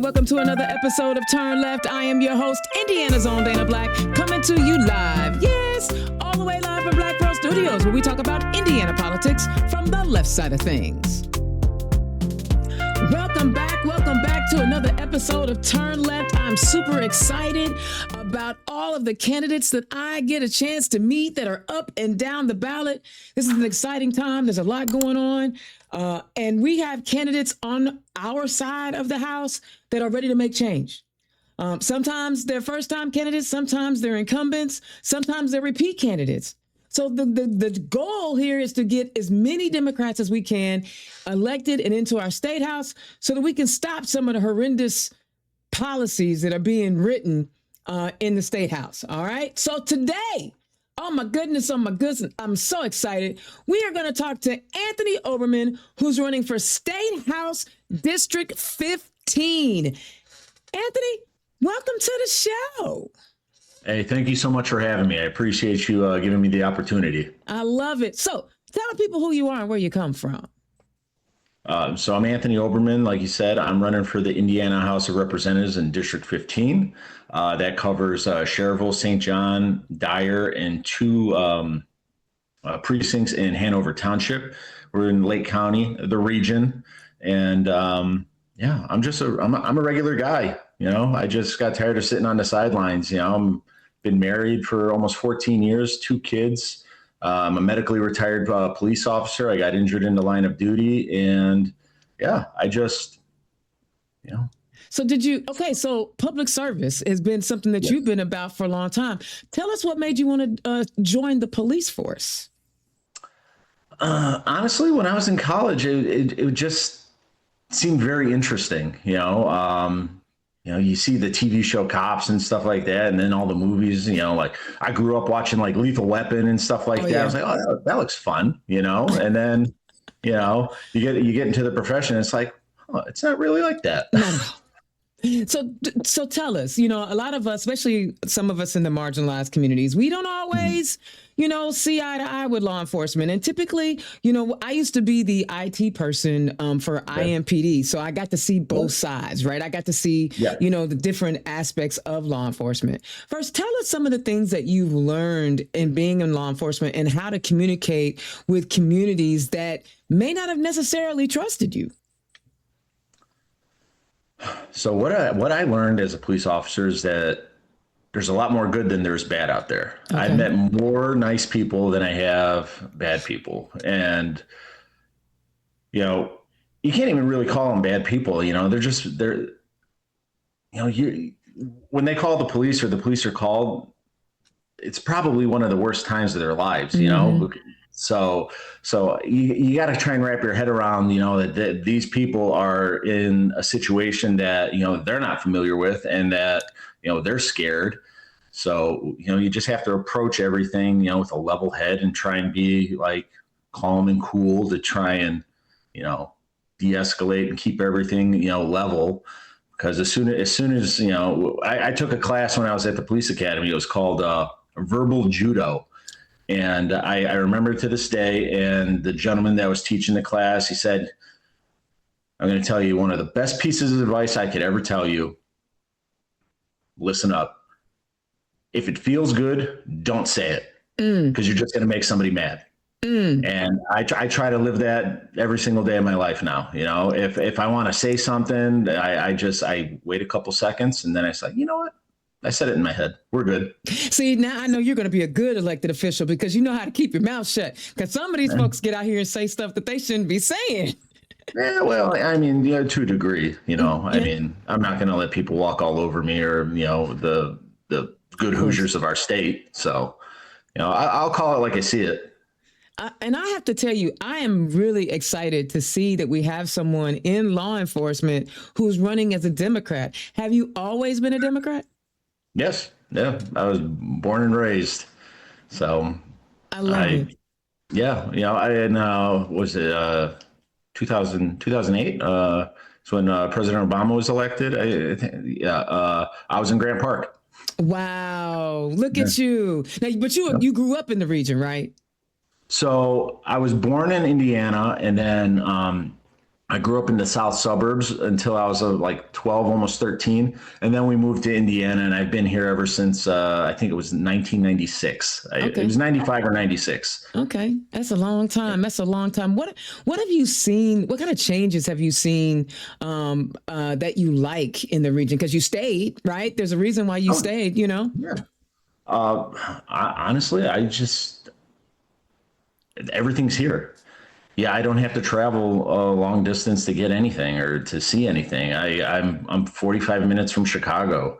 welcome to another episode of Turn Left. I am your host, Indiana's own Dana Black, coming to you live. Yes, all the way live from Black Pearl Studios, where we talk about Indiana politics from the left side of things. Welcome back to another episode of Turn Left. I'm super excited about all of the candidates that I get a chance to meet that are up and down the ballot. This is an exciting time. There's a lot going on. And we have candidates on our side of the house that are ready to make change. Sometimes they're first-time candidates. Sometimes they're incumbents. Sometimes they're repeat candidates. So the goal here is to get as many Democrats as we can elected and into our state house so that we can stop some of the horrendous policies that are being written in the state house. All right. So today, oh my goodness, I'm so excited. We are going to talk to Anthony Oberman, who's running for State House District 15. Anthony, welcome to the show. Hey, thank you so much for having me. I appreciate you giving me the opportunity. I love it. So tell people who you are and where you come from. So I'm Anthony Oberman. Like you said, I'm running for the Indiana House of Representatives in District 15. That covers Cherville, St. John, Dyer, and two precincts in Hanover Township. We're in Lake County, the region. And I'm a regular guy. You know, I just got tired of sitting on the sidelines. You know, I'm been married for almost 14 years, 2 kids. I'm a medically retired police officer. I got injured in the line of duty. And I just, So so public service has been something that you've been about for a long time. Tell us what made you want to join the police force. Honestly, when I was in college, it just seemed very interesting, you see the TV show Cops and stuff like that. And then all the movies, like I grew up watching like Lethal Weapon and stuff like that. Yeah. I was like, oh, that looks fun, And then, you get into the profession. It's like, oh, it's not really like that. So tell us, a lot of us, especially some of us in the marginalized communities, we don't always, see eye to eye with law enforcement. And typically, I used to be the IT person for IMPD. So I got to see both sides, right? I got to see, the different aspects of law enforcement. First, tell us some of the things that you've learned in being in law enforcement and how to communicate with communities that may not have necessarily trusted you. So what I learned as a police officer is that there's a lot more good than there's bad out there. Okay. I've met more nice people than I have bad people. And, you can't even really call them bad people. When they call the police or the police are called, it's probably one of the worst times of their lives, So you got to try and wrap your head around, that these people are in a situation that, they're not familiar with and that, they're scared. So, you just have to approach everything, with a level head and try and be like calm and cool to try and, de-escalate and keep everything, level. Because as soon as, I took a class when I was at the police academy. It was called verbal judo. And I remember to this day, and the gentleman that was teaching the class, he said, I'm going to tell you one of the best pieces of advice I could ever tell you. Listen up. If it feels good, don't say it because you're just going to make somebody mad. And I try to live that every single day of my life now. If I want to say something, I wait a couple seconds and then I say, you know what? I said it in my head. We're good. See, now I know you're going to be a good elected official because you know how to keep your mouth shut. Because some of these folks get out here and say stuff that they shouldn't be saying. Yeah, well, I mean, to a degree, I mean, I'm not going to let people walk all over me or, the good Hoosiers of our state. So, I'll call it like I see it. And I have to tell you, I am really excited to see that we have someone in law enforcement who's running as a Democrat. Have you always been a Democrat? Yes. Yeah. I was born and raised. So I love it. Yeah. Was it 2008? It's when President Obama was elected. I was in Grant Park. Wow. Look at you. Now, but you grew up in the region, right? So I was born in Indiana, and then I grew up in the south suburbs until I was like 12, almost 13. And then we moved to Indiana, and I've been here ever since, I think it was 1996. It Okay. was 95 or 96. Okay. That's a long time. That's a long time. What have you seen? What kind of changes have you seen that you like in the region? Because you stayed, right? There's a reason why you Oh, stayed, you know? yeah. Honestly, everything's here. Yeah, I don't have to travel a long distance to get anything or to see anything. I'm 45 minutes from Chicago.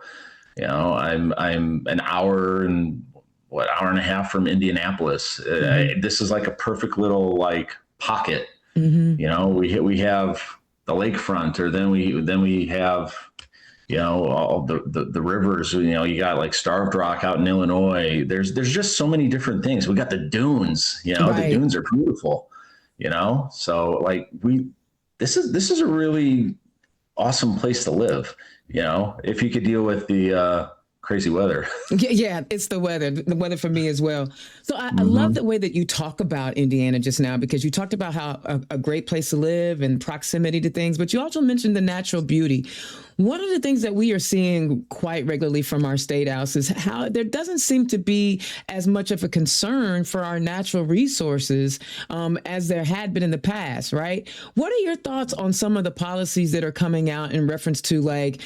I'm an hour and hour and a half from Indianapolis. Mm-hmm. This is like a perfect little like pocket. Mm-hmm. We have the lakefront, or then we have all the rivers. You got like Starved Rock out in Illinois. There's just so many different things. We got the dunes. The Right. dunes are beautiful. So like this is a really awesome place to live. If you could deal with the crazy weather. Yeah, it's the weather for me as well. So I love Hmm. the way that you talk about Indiana just now, because you talked about how a great place to live and proximity to things, but you also mentioned the natural beauty. One of the things that we are seeing quite regularly from our state house is how there doesn't seem to be as much of a concern for our natural resources as there had been in the past, right? What are your thoughts on some of the policies that are coming out in reference to, like,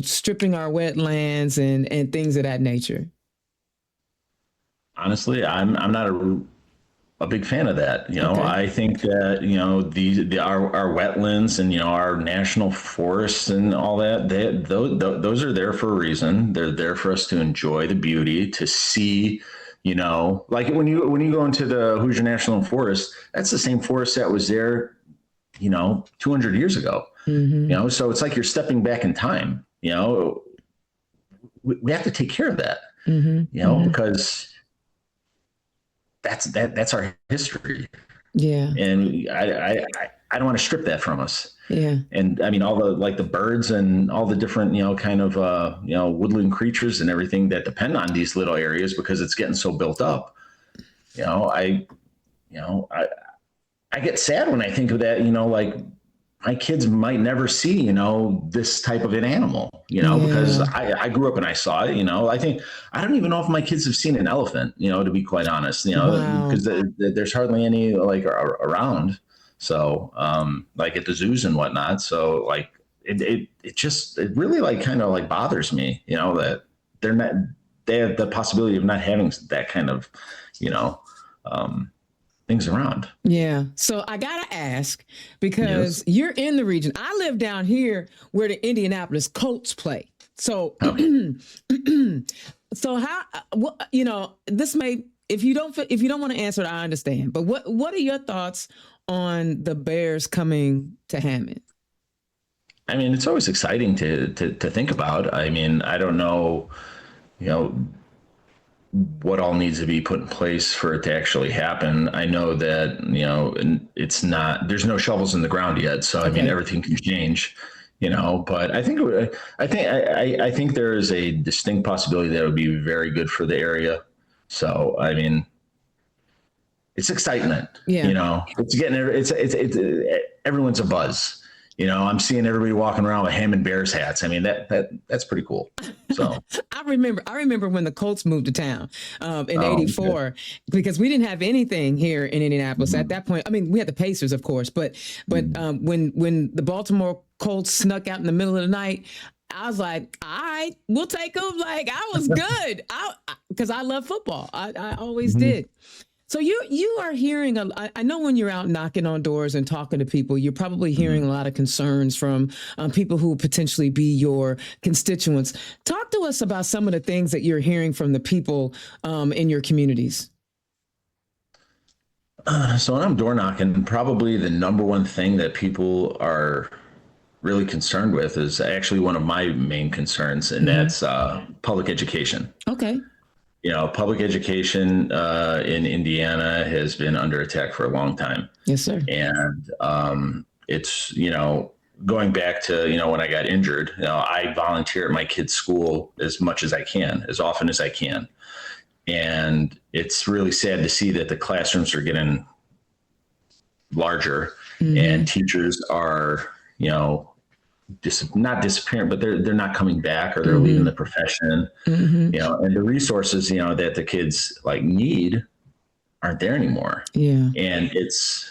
stripping our wetlands and things of that nature? Honestly, I'm not a big fan of that. Okay. I think that our wetlands and our national forests and all that, those are there for a reason. They're there for us to enjoy the beauty, to see. Like when you go into the Hoosier National Forest, that's the same forest that was there 200 years ago. Mm-hmm. So it's like you're stepping back in time. We have to take care of that. Mm-hmm. Mm-hmm. Because that's our history, Yeah. and I don't want to strip that from us. Yeah. And I mean, all the like the birds and all the different kind of woodland creatures and everything that depend on these little areas, because it's getting so built up. you know i you know I get sad when I think of that. Like my kids might never see this type of an animal, because Yeah. I grew up and I saw it. I don't even know if my kids have seen an elephant, to be quite honest, Wow. because there's hardly any like around. So like at the zoos and whatnot. So like it really like kind of like bothers me, that they're not they have the possibility of not having that kind of you know um, things around. Yeah. So I gotta ask, because Yes. you're in the region. I live down here where the Indianapolis Colts play. So, Okay. so how? What, this may, if you don't want to answer it, I understand. But what are your thoughts on the Bears coming to Hammond? I mean, it's always exciting to think about. I mean, I don't know, you know, what all needs to be put in place for it to actually happen. I know that, it's not, there's no shovels in the ground yet. So, I mean, Okay. everything can change, but I think there is a distinct possibility that it would be very good for the area. So, I mean, it's excitement, Yeah. it's everyone's a buzz. I'm seeing everybody walking around with Hammond Bears hats. I mean, that's pretty cool. So, I remember when the Colts moved to town in oh, okay. '84, because we didn't have anything here in Indianapolis at Mhm. that point. I mean, we had the Pacers, of course, but Mhm. when the Baltimore Colts snuck out in the middle of the night, I was like, all right, we'll take them. Like, I was good. Because I love football. I always Mhm. did. So you are hearing I know when you're out knocking on doors and talking to people, you're probably hearing Mhm. a lot of concerns from people who potentially be your constituents. Talk to us about some of the things that you're hearing from the people in your communities. So when I'm door knocking, probably the number one thing that people are really concerned with is actually one of my main concerns, and Hmm. that's public education. Okay. Public education in Indiana has been under attack for a long time, Yes, sir. and it's going back to when I got injured. I volunteer at my kid's school as much as I can, as often as I can, and it's really sad to see that the classrooms are getting larger, Mm-hmm. and teachers are, not disappearing, but they're not coming back, or they're Mm-hmm. leaving the profession, Mm-hmm. and the resources, that the kids like need aren't there anymore. Yeah. And it's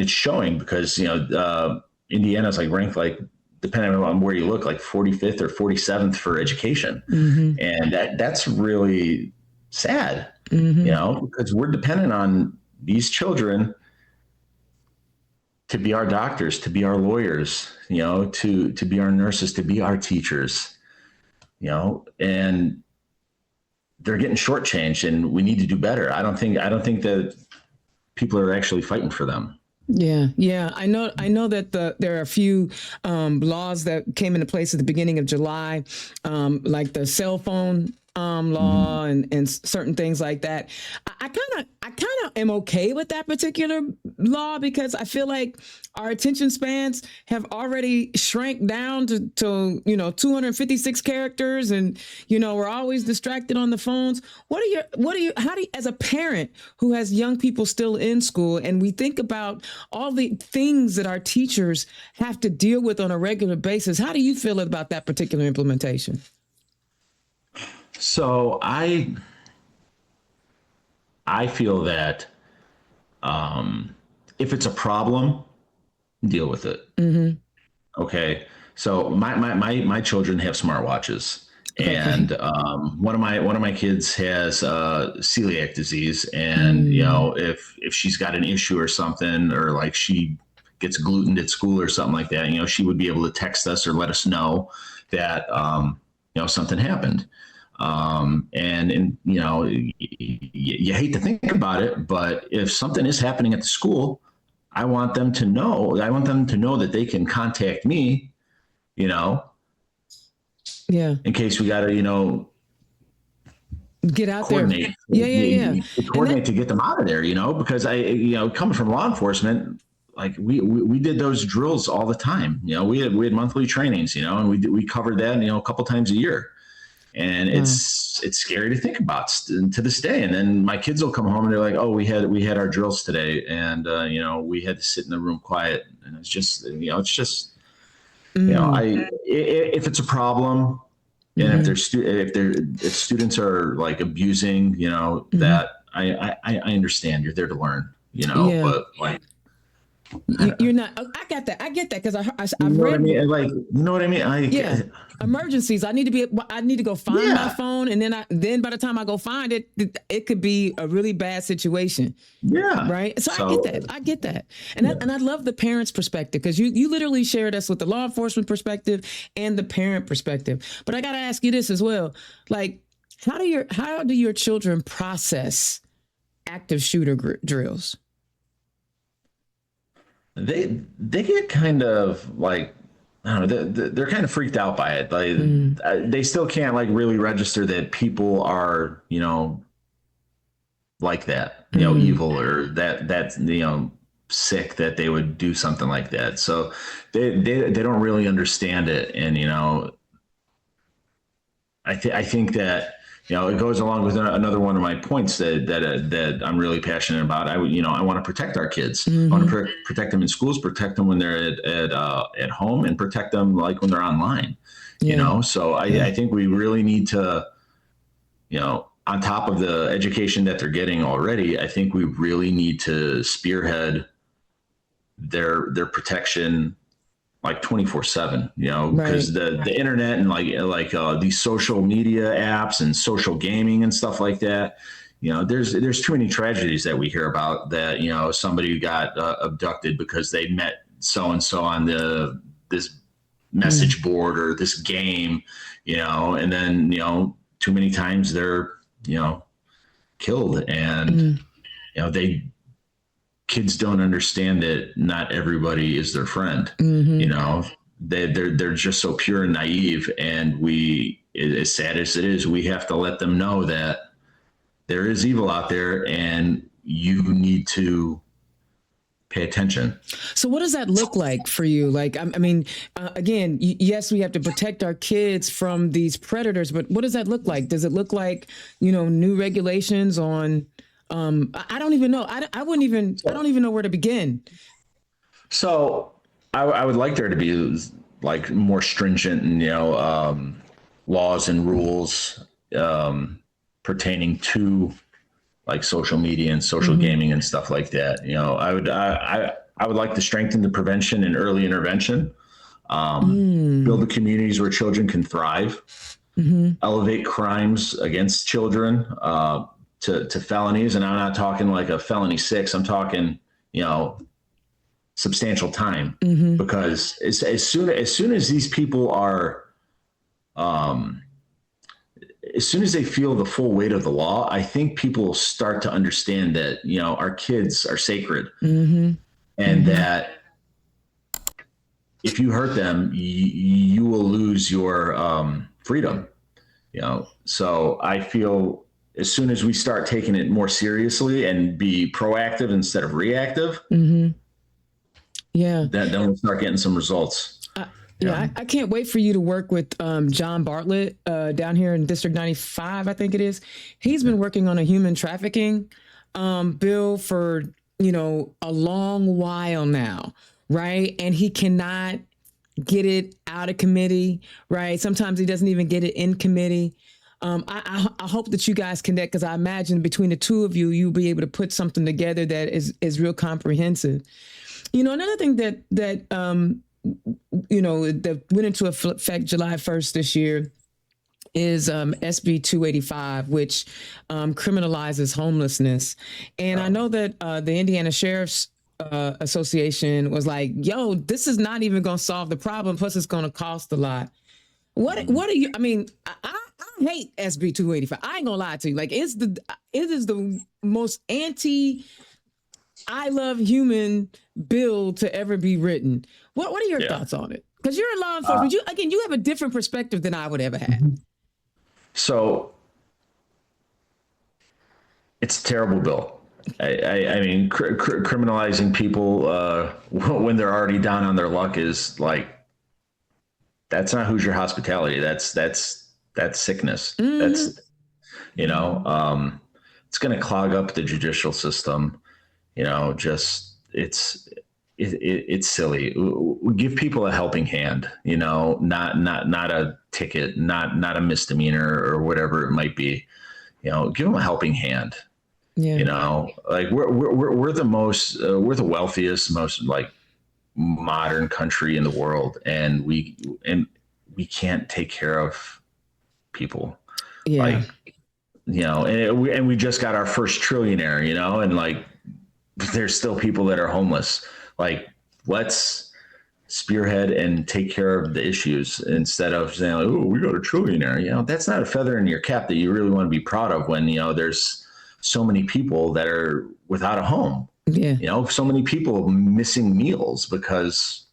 showing because, Indiana's like ranked, like, depending on where you look, like 45th or 47th for education. Mm-hmm. And that's really sad, Mm-hmm. because we're dependent on these children to be our doctors, to be our lawyers, to be our nurses, to be our teachers, and they're getting shortchanged, and we need to do better. I don't think that people are actually fighting for them. Yeah, yeah. I know that there are a few laws that came into place at the beginning of July, like the cell phone law and certain things like that. I kind of am okay with that particular law because I feel like our attention spans have already shrank down to 256 characters, and we're always distracted on the phones. How do you, as a parent who has young people still in school, and we think about all the things that our teachers have to deal with on a regular basis, how do you feel about that particular implementation? So I feel that if it's a problem, deal with it. Mm-hmm. Okay. So my children have smartwatches, and one of my kids has celiac disease, and if she's got an issue or something, or like she gets gluten at school or something like that, she would be able to text us or let us know that something happened. And you hate to think about it, but if something is happening at the school, I want them to know that they can contact me, Yeah. in case we got to, Get out coordinate. there. Yeah. Coordinate to get them out of there, because coming from law enforcement, like we did those drills all the time. We had monthly trainings, and we covered that, a couple times a year. And it's scary to think about to this day. And then my kids will come home and they're like, "Oh, we had our drills today, and we had to sit in the room quiet." And it's just, if it's a problem, and if students are like abusing, that I understand, you're there to learn, but like. You're not. I got that. I get that because I've read. What I mean? Like, you know what I mean? Emergencies. I need to go find my phone, and then by the time I go find it, it could be a really bad situation. Yeah. Right. So I get that. And I love the parents' perspective, because you literally shared us with the law enforcement perspective and the parent perspective. But I got to ask you this as well. Like, how do your children process active shooter drills? They get kind of like, I don't know, they're kind of freaked out by it. Like they still can't like really register that people are, like that, evil, or that's sick, that they would do something like that. So they don't really understand it. And I think that it goes along with another one of my points that I'm really passionate about. I want to protect our kids. I want to protect them in schools, protect them when they're at home, and protect them like when they're online. So I think we really need to, on top of the education that they're getting already, I think we really need to spearhead their protection, like 24/7, because the internet and like these social media apps and social gaming and stuff like that, there's too many tragedies that we hear about, that somebody got abducted because they met so and so on this message board or this game, and then too many times they're killed, and kids don't understand that not everybody is their friend. They're just so pure and naive, and as sad as it is, we have to let them know that there is evil out there, and you need to pay attention. So what does that look like for you? Like, I mean, again, yes, we have to protect our kids from these predators, but what does that look like? Does it look like, new regulations on I don't even know. I wouldn't even, I don't even know where to begin. So I would like there to be like more stringent, laws and rules pertaining to like social media and social gaming and stuff like that. I would like to strengthen the prevention and early intervention, build the communities where children can thrive, elevate crimes against children to felonies. And I'm not talking like a felony 6. I'm talking, substantial time, because as soon as these people are, as soon as they feel the full weight of the law, I think people will start to understand that, our kids are sacred, and that if you hurt them, you will lose your freedom. So I feel as soon as we start taking it more seriously and be proactive instead of reactive, then we'll start getting some results. I can't wait for you to work with John Bartlett down here in District 95, I think it is. He's been working on a human trafficking bill for, a long while now, right? And he cannot get it out of committee, right? Sometimes he doesn't even get it in committee. I hope that you guys connect, because I imagine between the two of you, you'll be able to put something together that is real comprehensive. Another thing that went into effect July 1st this year is SB 285, which criminalizes homelessness. And I know that the Indiana Sheriff's Association was like, yo, this is not even going to solve the problem. Plus, it's going to cost a lot. What are you? I mean, I hate SB 285. I ain't gonna lie to you. Like, it is the most I love human bill to ever be written. What are your thoughts on it? Because you're in law enforcement. You have a different perspective than I would ever have. So it's a terrible bill. I mean, criminalizing people when they're already down on their luck is like, that's not Hoosier hospitality. That's sickness. That's, it's going to clog up the judicial system. It's silly. We give people a helping hand, not a ticket, not a misdemeanor or whatever it might be. Give them a helping hand. Like we're the wealthiest, most like modern country in the world, and we can't take care of people. And we just got our first trillionaire, and like there's still people that are homeless. Like, let's spearhead and take care of the issues instead of saying, like, oh, we got a trillionaire. That's not a feather in your cap that you really want to be proud of when there's so many people that are without a home. So many people missing meals because,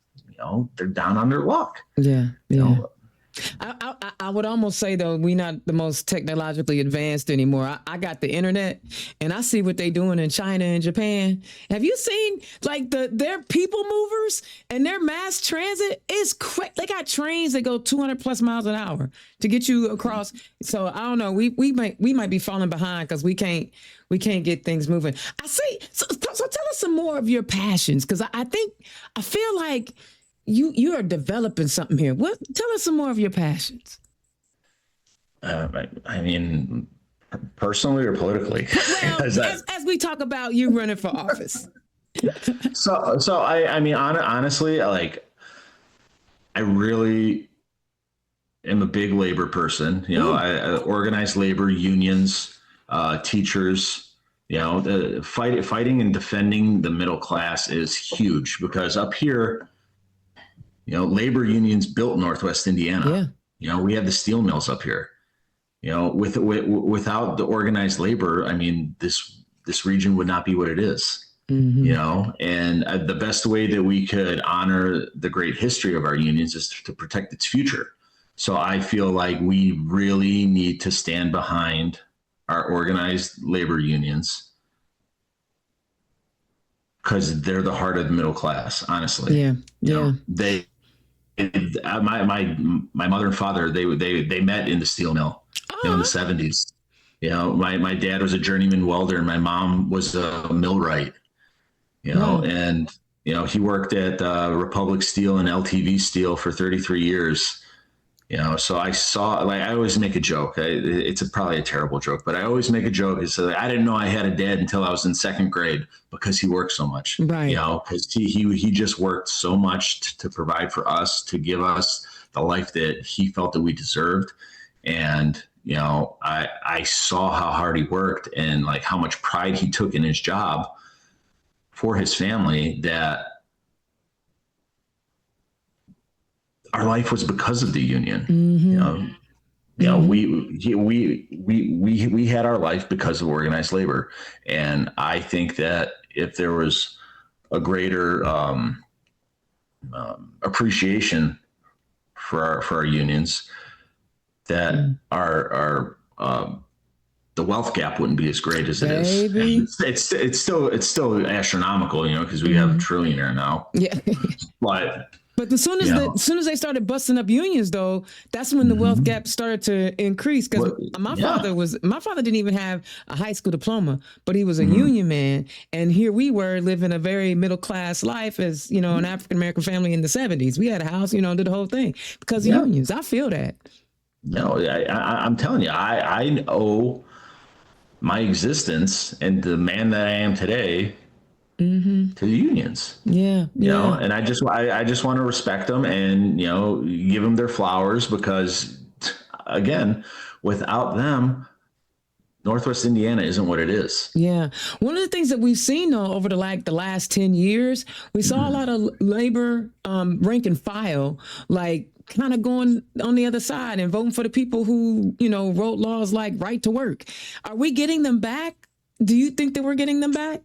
they're down on their luck. I would almost say, though, we're not the most technologically advanced anymore. I got the internet, and I see what they're doing in China and Japan. Have you seen like their people movers and their mass transit is quick? They got trains that go 200 plus miles an hour to get you across. So I don't know. We might be falling behind because we can't get things moving. I see. So tell us some more of your passions, because I feel like you are developing something here. Tell us some more of your passions. I mean, personally or politically? Well, as we talk about you running for office. So I mean, honestly, like, I really am a big labor person. I organize labor unions, teachers. Fighting and defending the middle class is huge, because up here, labor unions built Northwest Indiana. We have the steel mills up here. Without the organized labor, I mean, this region would not be what it is. And the best way that we could honor the great history of our unions is to protect its future. So I feel like we really need to stand behind our organized labor unions, because they're the heart of the middle class, honestly. My mother and father, they met in the steel mill in the 70s. My dad was a journeyman welder and my mom was a millwright, Wow. and, he worked at Republic Steel and LTV Steel for 33 years. So I saw, like, I always make a joke. Probably a terrible joke, but I always make a joke. Is that I didn't know I had a dad until I was in second grade because he worked so much, Right. because he just worked so much to provide for us, to give us the life that he felt that we deserved. And, I saw how hard he worked and like how much pride he took in his job for his family, that our life was because of the union. You Mm-hmm. know, Mm-hmm. we had our life because of organized labor, and I think that if there was a greater appreciation for our unions, that our the wealth gap wouldn't be as great as it is. And Baby. it's still astronomical, because we have a Mm-hmm. trillionaire now. Yeah. But But as soon as they started busting up unions, though, that's when the wealth mhm. gap started to increase. Because But yeah, my father didn't even have a high school diploma, but he was a mhm. union man, and here we were living a very middle class life as an African American family in the '70s. We had a house, did the whole thing because of Yeah. unions. I feel that. No, I'm telling you, I owe my existence and the man that I am today Mm-hmm. to the unions. Yeah, yeah, And I just want to respect them and give them their flowers, because again, without them, Northwest Indiana isn't what it is. yeah. One of the things that we've seen though over the last 10 years, we saw a Mhm. lot of labor rank and file, like kind of going on the other side and voting for the people who, wrote laws like right to work. Are we getting them back? Do you think that we're getting them back?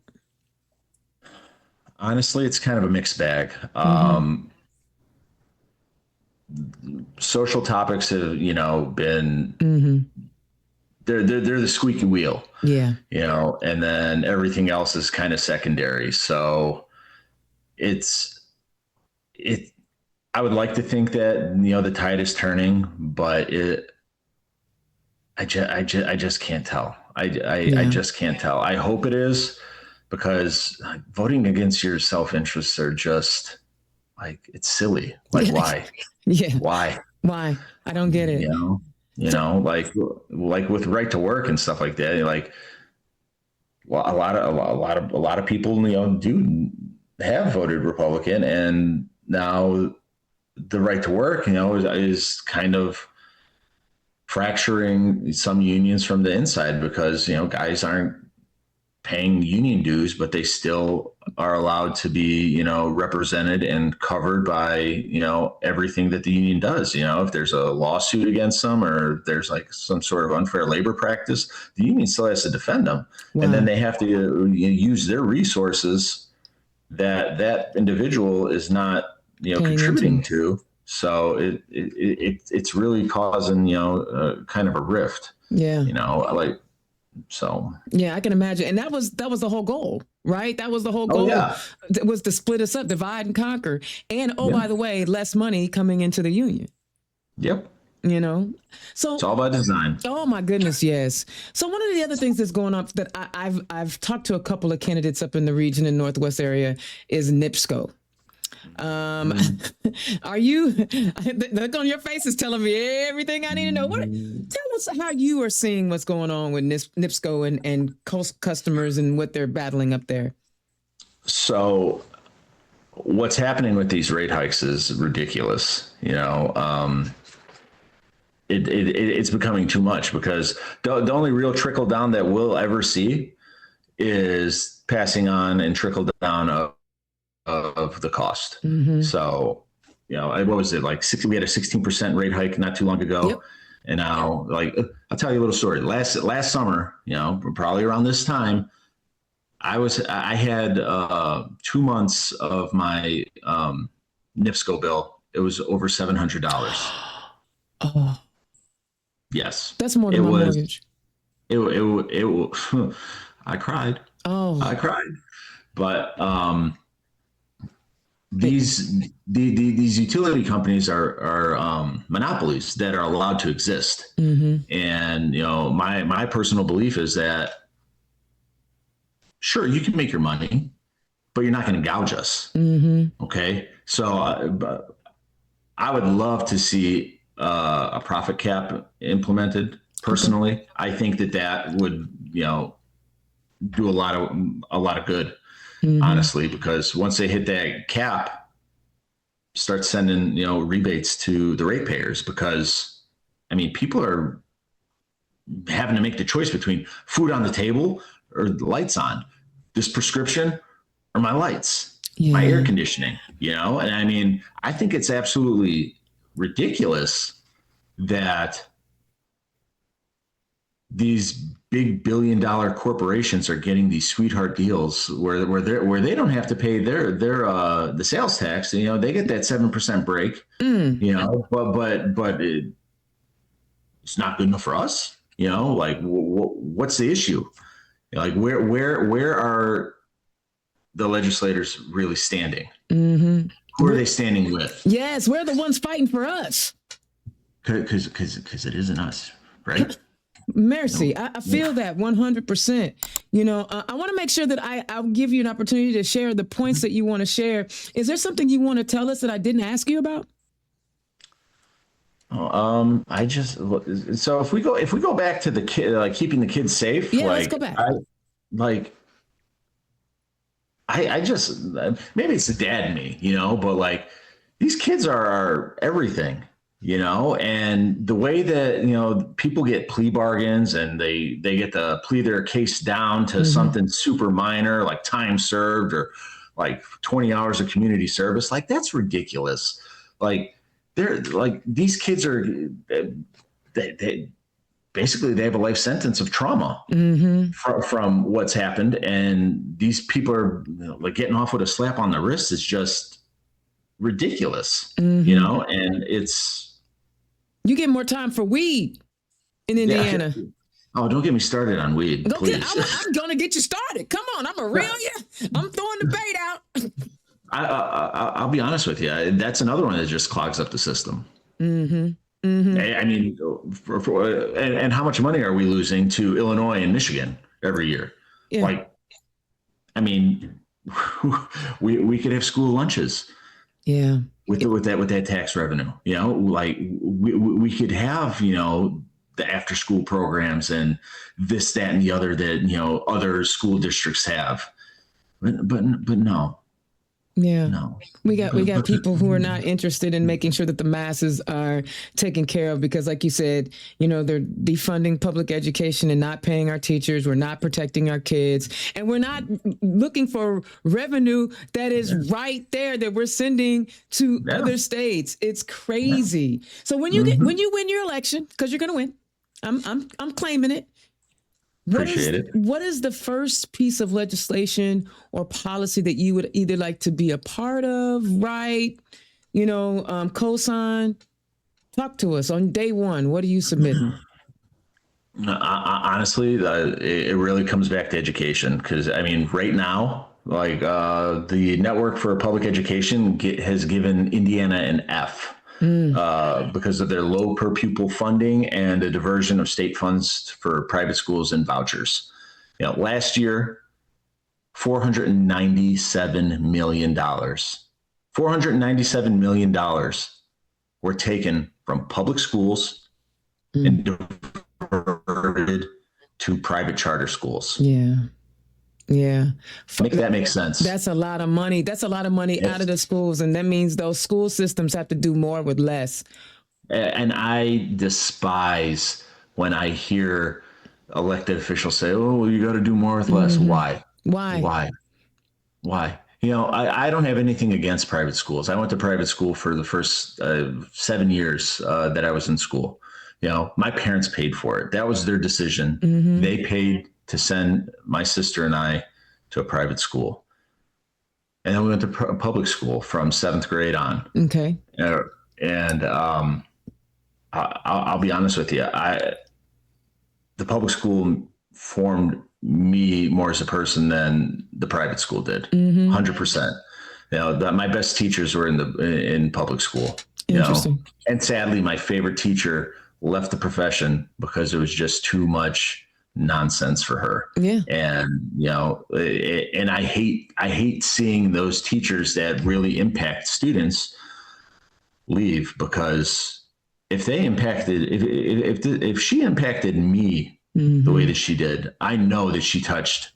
Honestly, it's kind of a mixed bag. Mm-hmm. Social topics have, been Mm-hmm. they're the squeaky wheel, Yeah. and then everything else is kind of secondary. So it's it. I would like to think that the tide is turning, but I just can't tell. I Yeah. just can't tell. I hope it is, because voting against your self interests are just like, it's silly. Like, Yeah. why? Yeah. Why? Why? I don't get it. You know, So, like with right to work and stuff like that. Like, well, a lot of people, do have voted Republican, and now the right to work, is kind of fracturing some unions from the inside, because guys aren't paying union dues, but they still are allowed to be, represented and covered by, everything that the union does. If there's a lawsuit against them, or there's like some sort of unfair labor practice, the union still has to defend them. And then wow. they have to use their resources that individual is not, Paying contributing into. to. So it's really causing, kind of a rift, Yeah. like, so. Yeah, I can imagine. And that was the whole goal, right? That was the whole Oh goal. yeah. Was to split us up, divide and conquer. And oh, Yeah. by the way, less money coming into the union, Yep. you know? It's So all about design. oh my goodness, yes. So one of the other things that's going up that I've talked to a couple of candidates up in the region in Northwest area is NIPSCO. Um, Mm. are you? The look on your face is telling me everything I need to know. Tell us how you are seeing what's going on with NIPSCO and customers and what they're battling up there. So what's happening with these rate hikes is ridiculous. It's becoming too much, because the only real trickle down that we'll ever see is passing on and trickle down of the cost. Mm-hmm. So, what was it, like we had a 16% rate hike not too long ago. Yep. And now, like, I'll tell you a little story. Last summer, probably around this time, I had 2 months of my NIPSCO bill. It was over $700. Oh, Yes, that's more it than my was. mortgage. It I cried. Oh, I cried. But these utility companies are monopolies that are allowed to exist. And my personal belief is that sure, you can make your money, but you're not going to gouge us. Okay, so but I would love to see a profit cap implemented. Personally, I think that would do a lot of good. Honestly, because once they hit that cap, start sending rebates to the ratepayers, because I mean people are having to make the choice between food on the table or the lights on, this prescription or my lights, my air conditioning, and I mean I think it's absolutely ridiculous that these big billion-dollar corporations are getting these sweetheart deals where they don't have to pay their the sales tax. They get that 7% break. But it's not good enough for us. Like what's the issue? Like where are the legislators really standing? Who are they standing with? Yes, we're the ones fighting for us. Because it isn't us, right? Mercy, I feel that 100%. I want to make sure that I'll give you an opportunity to share the points that you want to share. Is there something you want to tell us that I didn't ask you about? So if we go back to the kid, like keeping the kids safe, let's go back. I just maybe it's the dad in me, but like these kids are everything. And the way that, people get plea bargains and they get to plea their case down to something super minor, like time served or like 20 hours of community service, like that's ridiculous. Like they're like, these kids are, they basically they have a life sentence of trauma from what's happened. And these people are like getting off with a slap on the wrist is just ridiculous, and you get more time for weed in Indiana. Yeah. Oh, don't get me started on weed, please. I'm going to get you started. Come on, I'm going to reel you. I'm throwing the bait out. I'll be honest with you. That's another one that just clogs up the system. I mean, and how much money are we losing to Illinois and Michigan every year? Yeah. Like, I mean, we could have school lunches. Yeah. With that tax revenue, like we could have, the after school programs and this, that, and the other that, other school districts have, but no. Yeah. No. We got people who are not interested in making sure that the masses are taken care of because, like you said, they're defunding public education and not paying our teachers. We're not protecting our kids, and we're not looking for revenue that is right there that we're sending to other states. It's crazy. So when you when you win your election, because you're going to win, I'm claiming it. What is the first piece of legislation or policy that you would either like to be a part of, write, co-sign? Talk to us on day one. What are you submitting? Honestly, it really comes back to education because, I mean, right now, like the Network for Public Education has given Indiana an F. Because of their low per pupil funding and the diversion of state funds for private schools and vouchers. Last year, $497 million. $497 million were taken from public schools and diverted to private charter schools. Yeah. Make that make sense. That's a lot of money. That's a lot of money out of the schools. And that means those school systems have to do more with less. And I despise when I hear elected officials say, oh, well, you got to do more with less. Why? I don't have anything against private schools. I went to private school for the first 7 years that I was in school. My parents paid for it. That was their decision. They paid to send my sister and I to a private school. And then we went to public school from 7th grade on. Okay. And I'll be honest with you. The public school formed me more as a person than the private school did. 100%. My best teachers were in public school. Interesting. And sadly, my favorite teacher left the profession because it was just too much nonsense for her. Yeah. And and I hate seeing those teachers that really impact students leave, because if they impacted, if she impacted me the way that she did, I know that she touched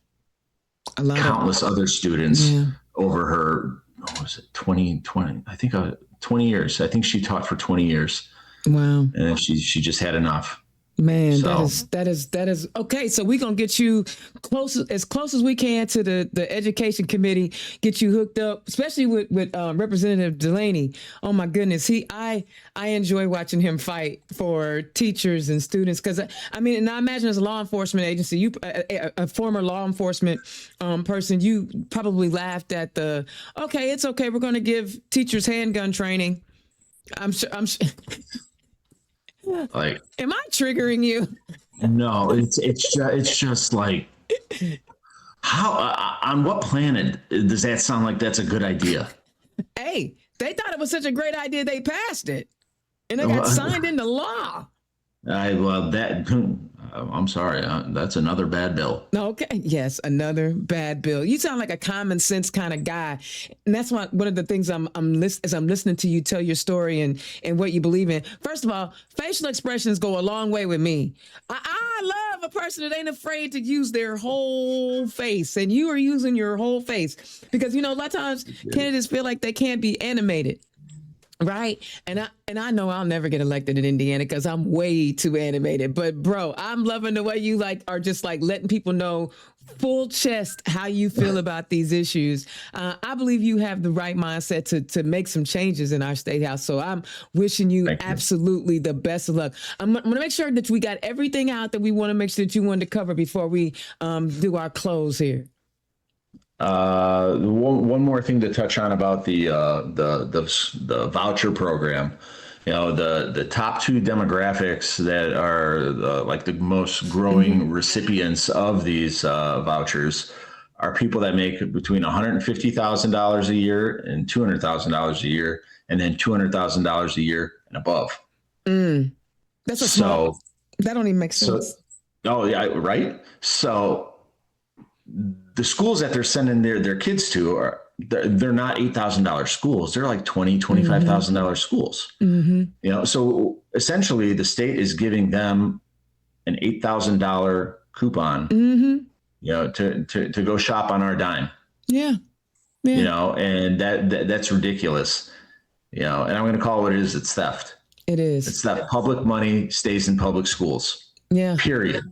countless other students over her, what was it, 20, I think 20 years. I think she taught for 20 years. Wow. And then she just had enough. Man, that is okay. So we're gonna get you as close as we can to the education committee, get you hooked up, especially with Representative Delaney. Oh my goodness, I enjoy watching him fight for teachers and students, because I mean, and I imagine as a law enforcement agency, you a former law enforcement person, you probably laughed at it's okay, we're gonna give teachers handgun training. I'm sure. Like, am I triggering you? No, it's just like, how on what planet does that sound like that's a good idea? Hey, they thought it was such a great idea they passed it, and it got signed into law. I'm sorry, that's another bad bill. Okay, yes, another bad bill. You sound like a common sense kind of guy, and that's one of the things as I'm listening to you tell your story and what you believe in. First of all, facial expressions go a long way with me. I love a person that ain't afraid to use their whole face, and you are using your whole face, because a lot of times candidates feel like they can't be animated. Right. And I know I'll never get elected in Indiana because I'm way too animated. But bro, I'm loving the way you are just letting people know full chest how you feel about these issues. I believe you have the right mindset to make some changes in our state house. So I'm wishing you absolutely the best of luck. I'm going to make sure that we got everything out that we want to make sure that you wanted to cover before we do our close here. One more thing to touch on about the voucher program. The top two demographics that are the most growing recipients of these vouchers are people that make between $150,000 a year and $200,000 a year, and then $200,000 a year and above. That's a small. That don't even make sense. Oh yeah, right. So the schools that they're sending their kids to they're not $8,000 schools. They're like $25,000 schools. So essentially the state is giving them an $8,000 coupon, to go shop on our dime. Yeah. And that's ridiculous. And I'm going to call it what it is. It's theft. It is. It's that public money stays in public schools. Yeah. Period.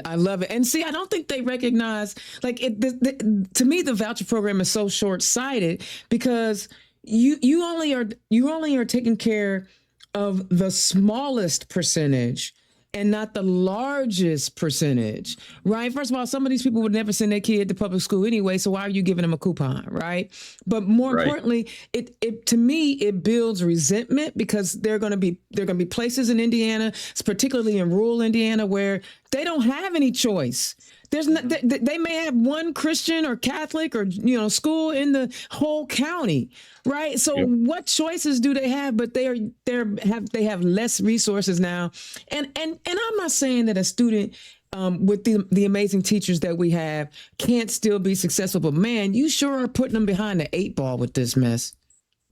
I love it. And see, I don't think they recognize, to me, the voucher program is so short-sighted, because you only are taking care of the smallest percentage and not the largest percentage, right? First of all, some of these people would never send their kid to public school anyway, so why are you giving them a coupon, right? But more importantly, it to me, it builds resentment, because there are going to be places in Indiana, particularly in rural Indiana, where they don't have any choice. There's not, they may have one Christian or Catholic or school in the whole county, right? So what choices do they have? But they have less resources now, and I'm not saying that a student with the amazing teachers that we have can't still be successful, but man, you sure are putting them behind the 8 ball with this mess.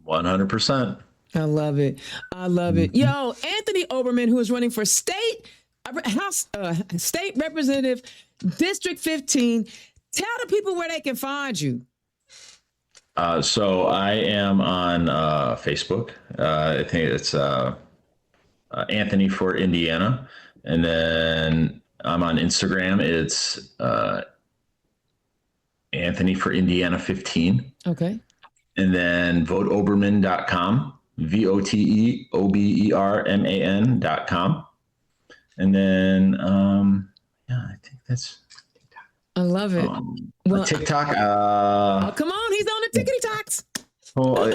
100%. I love it. Yo, Anthony Oberman, who is running for state representative, District 15. Tell the people where they can find you. So I am on Facebook. I think it's Anthony for Indiana. And then I'm on Instagram. It's Anthony for Indiana 15. Okay. And then voteoberman.com, voteoberman.com. And then, I think that's. I love it. TikTok. Come on, he's on the tickety talks. Oh,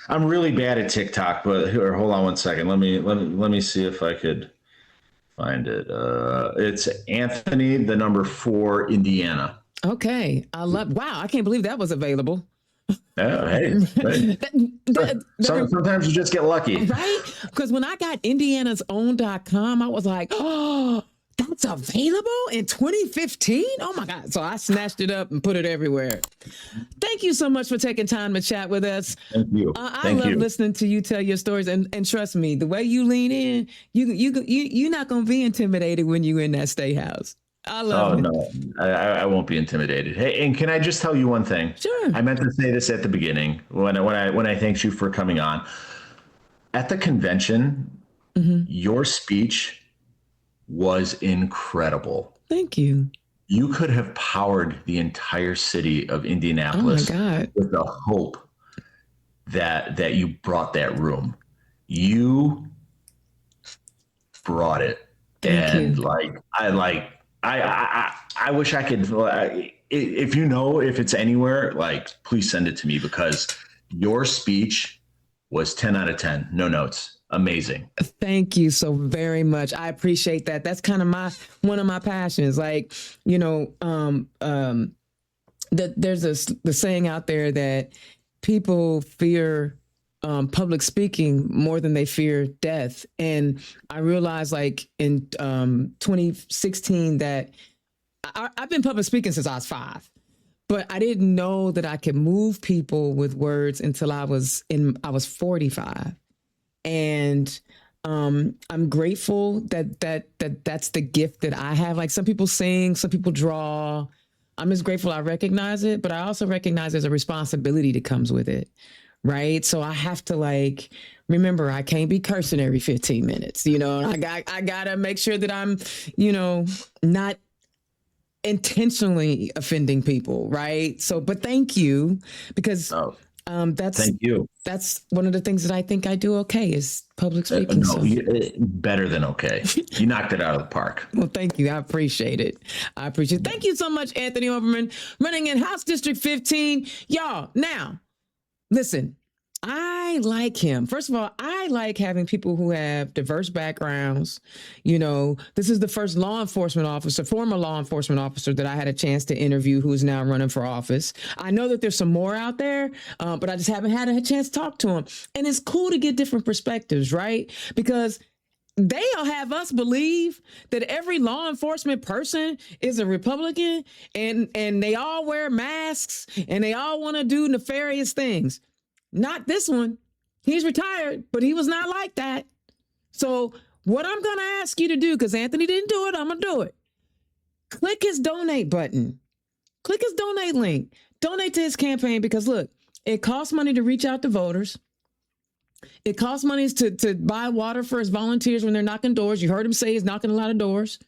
I'm really bad at TikTok, but hold on one second. Let me see if I could find it. It's Anthony, the number 4, Indiana. Okay, wow, I can't believe that was available. Yeah, hey, sometimes you just get lucky. Right? Because when I got indianasown.com, I was like, oh, that's available in 2015? Oh my God. So I snatched it up and put it everywhere. Thank you so much for taking time to chat with us. Thank you. I love listening to you tell your stories. And trust me, the way you lean in, you're not going to be intimidated when you're in that state house. I love it. No, I won't be intimidated. Hey, and can I just tell you one thing? Sure. I meant to say this at the beginning when I thanked you for coming on. At the convention, your speech was incredible. Thank you. You could have powered the entire city of Indianapolis with the hope that you brought that room. You brought it. Thank you. I wish I could, if it's anywhere, please send it to me, because your speech was 10 out of 10, no notes. Amazing. Thank you so very much. I appreciate that. That's kind of one of my passions. There's the saying out there that people fear public speaking more than they fear death. And I realized in 2016 that I've been public speaking since I was 5, but I didn't know that I could move people with words until I was 45. And I'm grateful that's the gift that I have. Like, some people sing, some people draw. I'm just grateful I recognize it, but I also recognize there's a responsibility that comes with it. Right. So I have to remember, I can't be cursing every 15 minutes. I gotta make sure that I'm, not intentionally offending people. Right. So, but thank you, because thank you. That's one of the things that I think I do okay is public speaking. Better than okay. You knocked it out of the park. Well, thank you. I appreciate it. Thank you so much, Anthony Oberman, running in House District 15. Y'all, now, listen, I like him. First of all, I like having people who have diverse backgrounds. This is the first former law enforcement officer that I had a chance to interview who is now running for office. I know that there's some more out there, but I just haven't had a chance to talk to him. And it's cool to get different perspectives, right? Because they'll have us believe that every law enforcement person is a Republican and they all wear masks and they all want to do nefarious things. Not this one. He's retired, but he was not like that. So what I'm going to ask you to do, because Anthony didn't do it, I'm going to do it. Click his donate button. Click his donate link. Donate to his campaign, because look, it costs money to reach out to voters. It costs money to buy water for his volunteers when they're knocking doors. You heard him say he's knocking a lot of doors.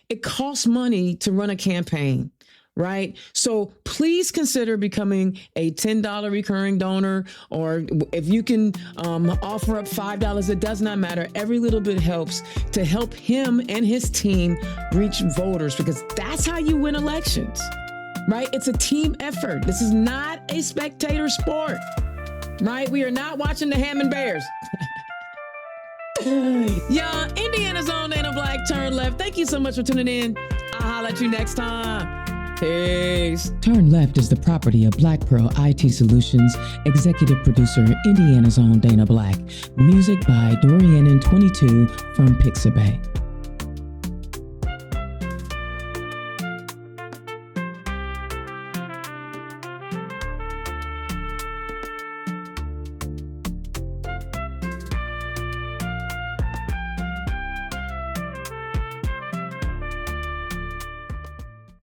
It costs money to run a campaign. Right. So please consider becoming a $10 recurring donor, or if you can offer up $5, it does not matter. Every little bit helps to help him and his team reach voters, because that's how you win elections. Right. It's a team effort. This is not a spectator sport. Right. We are not watching the Hammond Bears. Yeah. Indiana's own Dana Black, Turn Left. Thank you so much for tuning in. I'll holler at you next time. Peace. Turn Left is the property of Black Pearl IT Solutions, executive producer, Indiana's own Dana Black. Music by Dorian and 22 from Pixabay.